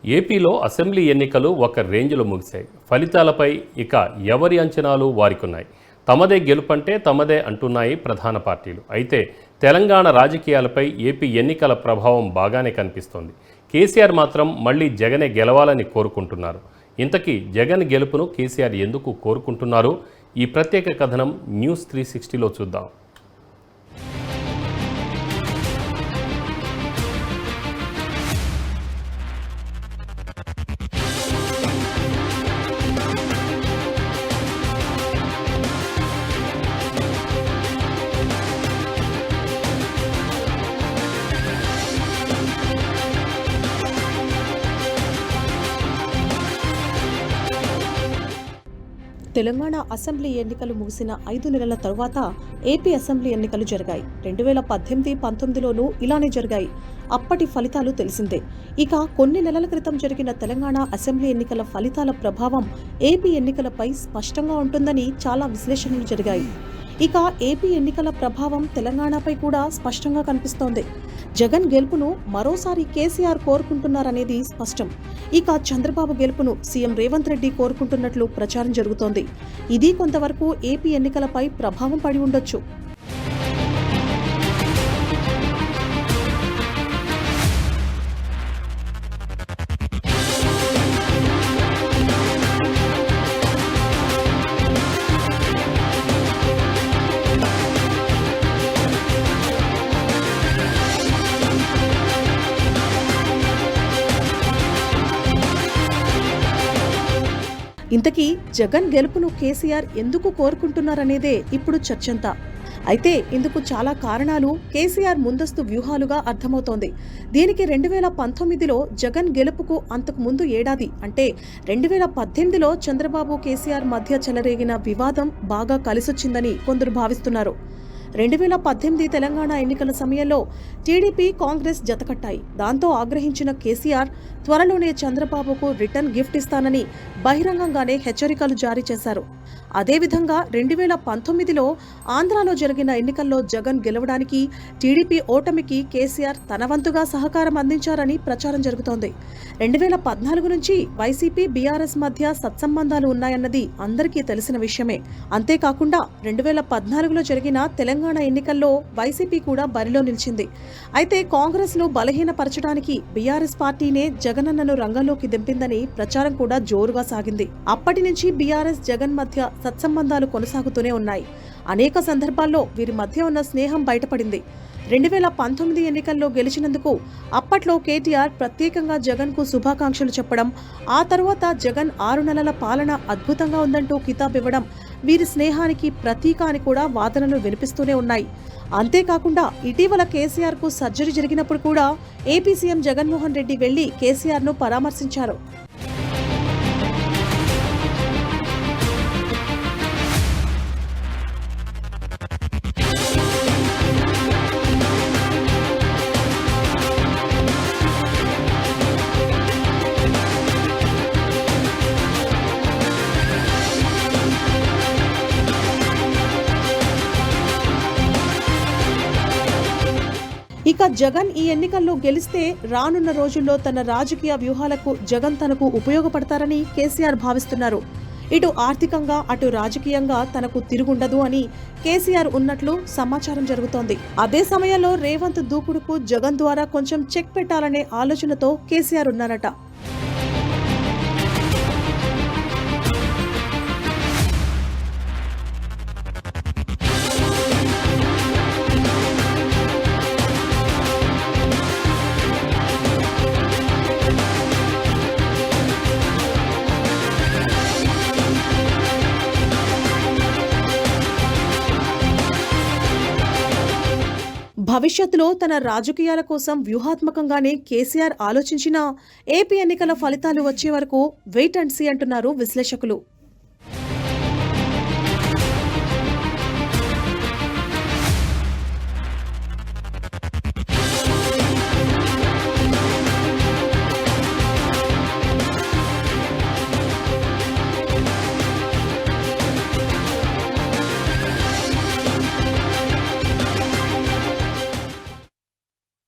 ఏపీలో అసెంబ్లీ ఎన్నికలు ఒక రేంజ్లో ముగిశాయి. ఫలితాలపై ఇక ఎవరి అంచనాలు వారికున్నాయి. తమదే గెలుపంటే తమదే అంటున్నాయి ప్రధాన పార్టీలు. అయితే తెలంగాణ రాజకీయాలపై ఏపీ ఎన్నికల ప్రభావం బాగానే కనిపిస్తోంది. కేసీఆర్ మాత్రం మళ్లీ జగనే గెలవాలని కోరుకుంటున్నారు. ఇంతకీ జగన్ గెలుపును కేసీఆర్ ఎందుకు కోరుకుంటున్నారు? ఈ ప్రత్యేక కథనం న్యూస్ 360లో చూద్దాం. తెలంగాణ అసెంబ్లీ ఎన్నికలు ముగిసిన 5 నెలల తరువాత ఏపీ అసెంబ్లీ ఎన్నికలు జరిగాయి. 2018-19లోనూ ఇలానే జరిగాయి. అప్పటి ఫలితాలు తెలిసిందే. ఇక కొన్ని నెలల క్రితం జరిగిన తెలంగాణ అసెంబ్లీ ఎన్నికల ఫలితాల ప్రభావం ఏపీ ఎన్నికలపై స్పష్టంగా ఉంటుందని చాలా విశ్లేషణలు జరిగాయి. ఇక ఏపీ ఎన్నికల ప్రభావం తెలంగాణపై కూడా స్పష్టంగా కనిపిస్తోంది. జగన్ గెలుపును మరోసారి కేసీఆర్ కోరుకుంటున్నారనేది స్పష్టం. ఇక చంద్రబాబు గెలుపును సీఎం రేవంత్ రెడ్డి కోరుకుంటున్నట్లు ప్రచారం జరుగుతోంది. ఇది కొంతవరకు ఏపీ ఎన్నికలపై ప్రభావం పడి ఉండొచ్చు. ఇంతకీ జగన్ గెలుపును కేసీఆర్ ఎందుకు కోరుకుంటున్నారనేదే ఇప్పుడు చర్చంతా. అయితే ఇందుకు చాలా కారణాలు కేసీఆర్ ముందస్తు వ్యూహాలుగా అర్థమవుతోంది. దీనికి 2019లో జగన్ గెలుపుకు అంతకు ముందు ఏడాది అంటే 2018లో చంద్రబాబు కేసీఆర్ మధ్య చెలరేగిన వివాదం బాగా కలిసొచ్చిందని కొందరు భావిస్తున్నారు. 2018 తెలంగాణ ఎన్నికల సమయంలో టీడీపీ, కాంగ్రెస్ జతకట్టాయి. దాంతో ఆగ్రహించిన కేసీఆర్ త్వరలోనే చంద్రబాబుకు రిటర్న్ గిఫ్ట్ ఇస్తానని బహిరంగంగానే హెచ్చరికలు జారీ చేశారు. అదేవిధంగా 2019లో ఆంధ్రాలో జరిగిన ఎన్నికల్లో జగన్ గెలవడానికి, టీడీపీ ఓటమికి కేసీఆర్ తన వంతుగా సహకారం అందించారని ప్రచారం జరుగుతోంది. 2014 నుంచి వైసీపీ, బీఆర్ఎస్ మధ్య సత్సంబంధాలు ఉన్నాయన్నది అందరికీ తెలిసిన విషయమే. అంతేకాకుండా 2014లో జరిగిన తెలంగాణ ఎన్నికల్లో వైసీపీ కూడా బరిలో నిలిచింది. అయితే కాంగ్రెస్ను బలహీనపరచడానికి బీఆర్ఎస్ పార్టీనే జగనన్నను రంగంలోకి దింపిందని ప్రచారం కూడా జోరుగా సాగింది. అప్పటి నుంచి బీఆర్ఎస్, జగన్ మధ్య సత్సంబంధాలు కొనసాగుతూనే ఉన్నాయి. అనేక సందర్భాల్లో వీరి మధ్య ఉన్న స్నేహం బయటపడింది. 2019 ఎన్నికల్లో గెలిచినందుకు అప్పట్లో కేటీఆర్ ప్రత్యేకంగా జగన్కు శుభాకాంక్షలు చెప్పడం, ఆ తర్వాత జగన్ 6 నెలల పాలన అద్భుతంగా ఉందంటూ కితాబ్ ఇవ్వడం వీరి స్నేహానికి ప్రతీక అని కూడా వాదనలు వినిపిస్తూనే ఉన్నాయి. అంతేకాకుండా ఇటీవల కేసీఆర్కు సర్జరీ జరిగినప్పుడు కూడా ఏపీ సీఎం జగన్మోహన్ రెడ్డి వెళ్లి కేసీఆర్ను పరామర్శించారు. ఇక జగన్ ఈ ఎన్నికల్లో గెలిస్తే రానున్న రోజుల్లో తన రాజకీయ వ్యూహాలకు జగన్ తనకు ఉపయోగపడతారని కేసీఆర్ భావిస్తున్నారు. ఇటు ఆర్థికంగా, అటు రాజకీయంగా తనకు తిరుగుండదు అని కేసీఆర్ ఉన్నట్లు సమాచారం జరుగుతోంది. అదే సమయంలో రేవంత్ దూకుడుకు జగన్ ద్వారా కొంచెం చెక్ పెట్టాలనే ఆలోచనతో కేసీఆర్ ఉన్నారట. భవిష్యత్తులో తన రాజకీయాల కోసం వ్యూహాత్మకంగానే కేసీఆర్ ఆలోచించినా ఏపీ ఎన్నికల ఫలితాలు వచ్చే వరకు వెయిట్ అండ్ సీ అంటున్నారు విశ్లేషకులు.